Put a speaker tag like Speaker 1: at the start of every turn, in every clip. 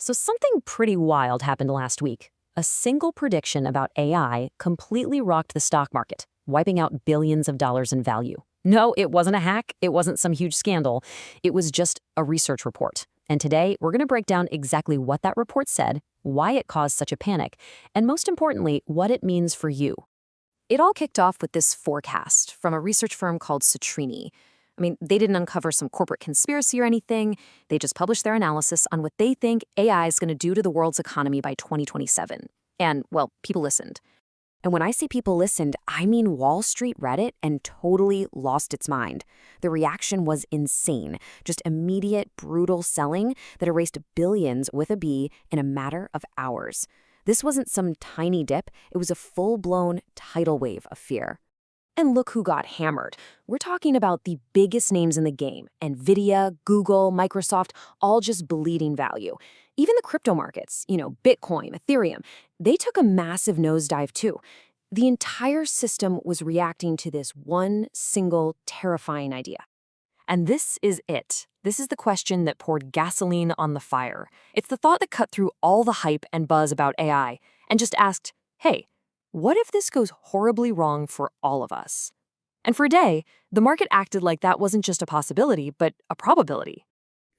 Speaker 1: So something pretty wild happened last week. A single prediction about AI completely rocked the stock market, wiping out billions of dollars in value. No, it wasn't a hack. It wasn't some huge scandal. It was just a research report. And today, we're going to break down exactly what that report said, why it caused such a panic, and most importantly, what it means for you. It all kicked off with this forecast from a research firm called Citrini. They didn't uncover some corporate conspiracy or anything. They just published their analysis on what they think AI is going to do to the world's economy by 2027. And, well, people listened. And when I say people listened, I mean Wall Street read it and totally lost its mind. The reaction was insane. Just immediate, brutal selling that erased billions with a B in a matter of hours. This wasn't some tiny dip. It was a full-blown tidal wave of fear. And look who got hammered. We're talking about the biggest names in the game. NVIDIA, Google, Microsoft, all just bleeding value. Even the crypto markets, Bitcoin, Ethereum, they took a massive nosedive too. The entire system was reacting to this one single terrifying idea. And this is it. This is the question that poured gasoline on the fire. It's the thought that cut through all the hype and buzz about AI and just asked, hey, what if this goes horribly wrong for all of us? And for a day, the market acted like that wasn't just a possibility, but a probability.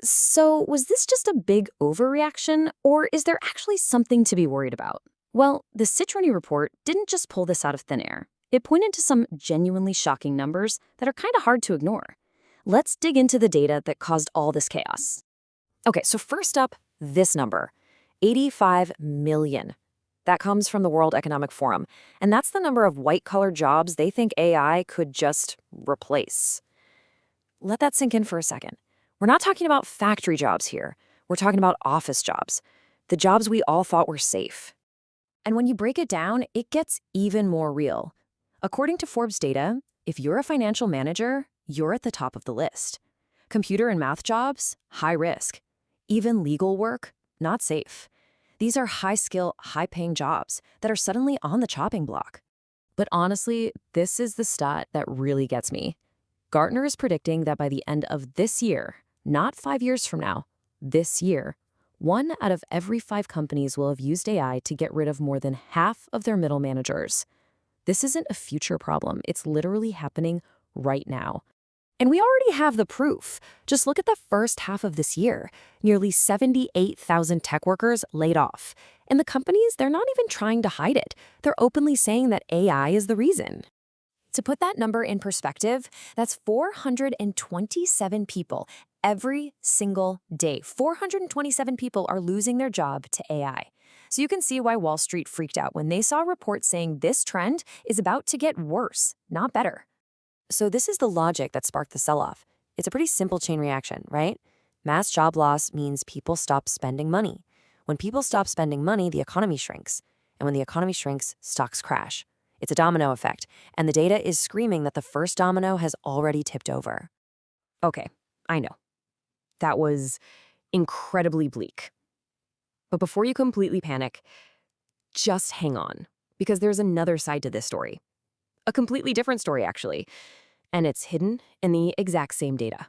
Speaker 1: So was this just a big overreaction, or is there actually something to be worried about? Well, the Citrini report didn't just pull this out of thin air. It pointed to some genuinely shocking numbers that are kind of hard to ignore. Let's dig into the data that caused all this chaos. Okay, so first up, this number, 85 million. That comes from the World Economic Forum, and that's the number of white-collar jobs they think AI could just replace. Let that sink in for a second. We're not talking about factory jobs here. We're talking about office jobs, the jobs we all thought were safe. And when you break it down, it gets even more real. According to Forbes data, if you're a financial manager, you're at the top of the list. Computer and math jobs, high risk. Even legal work, not safe. These are high-skill, high-paying jobs that are suddenly on the chopping block. But honestly, this is the stat that really gets me. Gartner is predicting that by the end of this year, not 5 years from now, this year, 1 out of every 5 companies will have used AI to get rid of more than half of their middle managers. This isn't a future problem. It's literally happening right now. And we already have the proof. Just look at the first half of this year. Nearly 78,000 tech workers laid off. And the companies, they're not even trying to hide it. They're openly saying that AI is the reason. To put that number in perspective, that's 427 people every single day. 427 people are losing their job to AI. So you can see why Wall Street freaked out when they saw reports saying this trend is about to get worse, not better. So this is the logic that sparked the sell-off. It's a pretty simple chain reaction, right? Mass job loss means people stop spending money. When people stop spending money, the economy shrinks. And when the economy shrinks, stocks crash. It's a domino effect, and the data is screaming that the first domino has already tipped over. Okay, I know. That was incredibly bleak. But before you completely panic, just hang on, because there's another side to this story. A completely different story, actually. And it's hidden in the exact same data.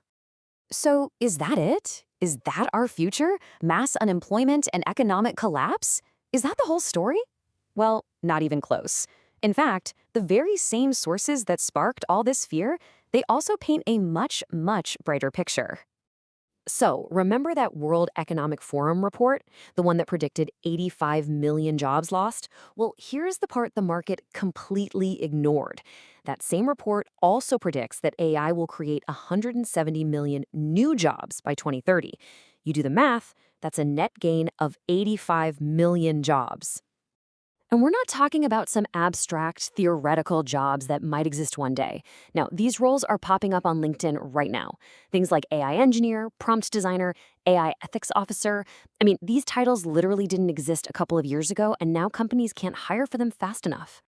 Speaker 1: So is that it? Is that our future? Mass unemployment and economic collapse? Is that the whole story? Well, not even close. In fact, the very same sources that sparked all this fear, they also paint a much, much brighter picture. So, remember that World Economic Forum report, the one that predicted 85 million jobs lost? Well, here's the part the market completely ignored. That same report also predicts that AI will create 170 million new jobs by 2030. You do the math, that's a net gain of 85 million jobs. And we're not talking about some abstract, theoretical jobs that might exist one day. No, these roles are popping up on LinkedIn right now. Things like AI engineer, prompt designer, AI ethics officer. These titles literally didn't exist a couple of years ago, and now companies can't hire for them fast enough.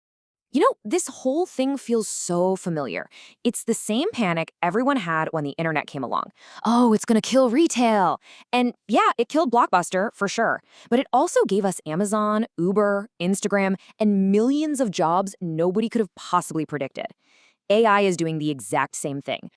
Speaker 1: This whole thing feels so familiar. It's the same panic everyone had when the internet came along. Oh, it's gonna kill retail. And yeah, it killed Blockbuster, for sure. But it also gave us Amazon, Uber, Instagram, and millions of jobs nobody could have possibly predicted. AI is doing the exact same thing.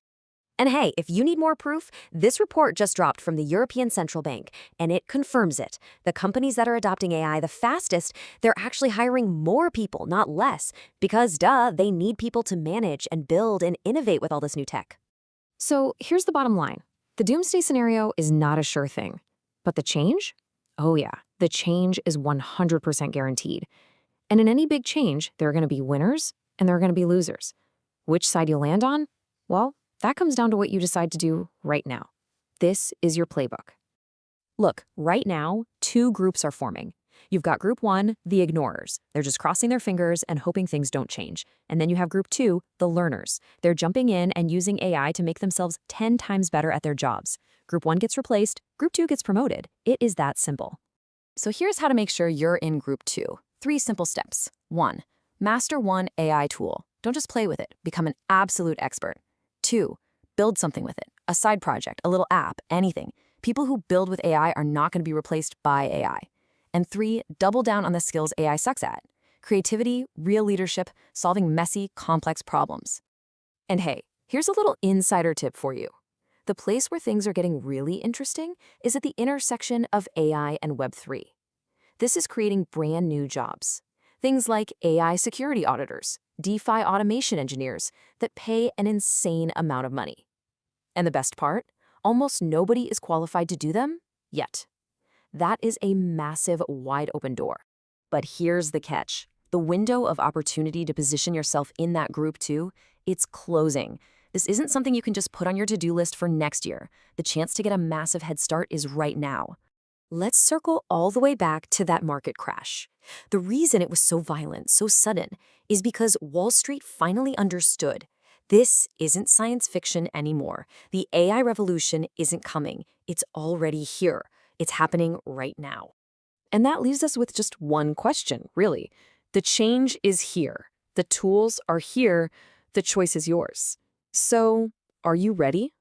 Speaker 1: And hey, if you need more proof, this report just dropped from the European Central Bank, and it confirms it. The companies that are adopting AI the fastest, they're actually hiring more people, not less, because duh, they need people to manage and build and innovate with all this new tech. So here's the bottom line. The doomsday scenario is not a sure thing. But the change? Oh yeah, the change is 100% guaranteed. And in any big change, there are going to be winners and there are going to be losers. Which side you land on? Well, that comes down to what you decide to do right now. This is your playbook. Look, right now, two groups are forming. You've got Group 1, the ignorers. They're just crossing their fingers and hoping things don't change. And then you have Group 2, the learners. They're jumping in and using AI to make themselves 10 times better at their jobs. Group 1 gets replaced, Group 2 gets promoted. It is that simple. So here's how to make sure you're in Group 2. 3 simple steps. 1. Master one AI tool. Don't just play with it. Become an absolute expert. 2. Build something with it. A side project, a little app, anything. People who build with AI are not going to be replaced by AI. And 3. Double down on the skills AI sucks at. Creativity, real leadership, solving messy, complex problems. And hey, here's a little insider tip for you. The place where things are getting really interesting is at the intersection of AI and Web3. This is creating brand new jobs. Things like AI security auditors, DeFi automation engineers that pay an insane amount of money. And the best part? Almost nobody is qualified to do them yet. That is a massive, wide open door. But here's the catch. The window of opportunity to position yourself in that Group 2, it's closing. This isn't something you can just put on your to-do list for next year. The chance to get a massive head start is right now. Let's circle all the way back to that market crash. The reason it was so violent, so sudden, is because Wall Street finally understood. This isn't science fiction anymore. The AI revolution isn't coming. It's already here. It's happening right now. And that leaves us with just one question, really. The change is here. The tools are here. The choice is yours. So, are you ready?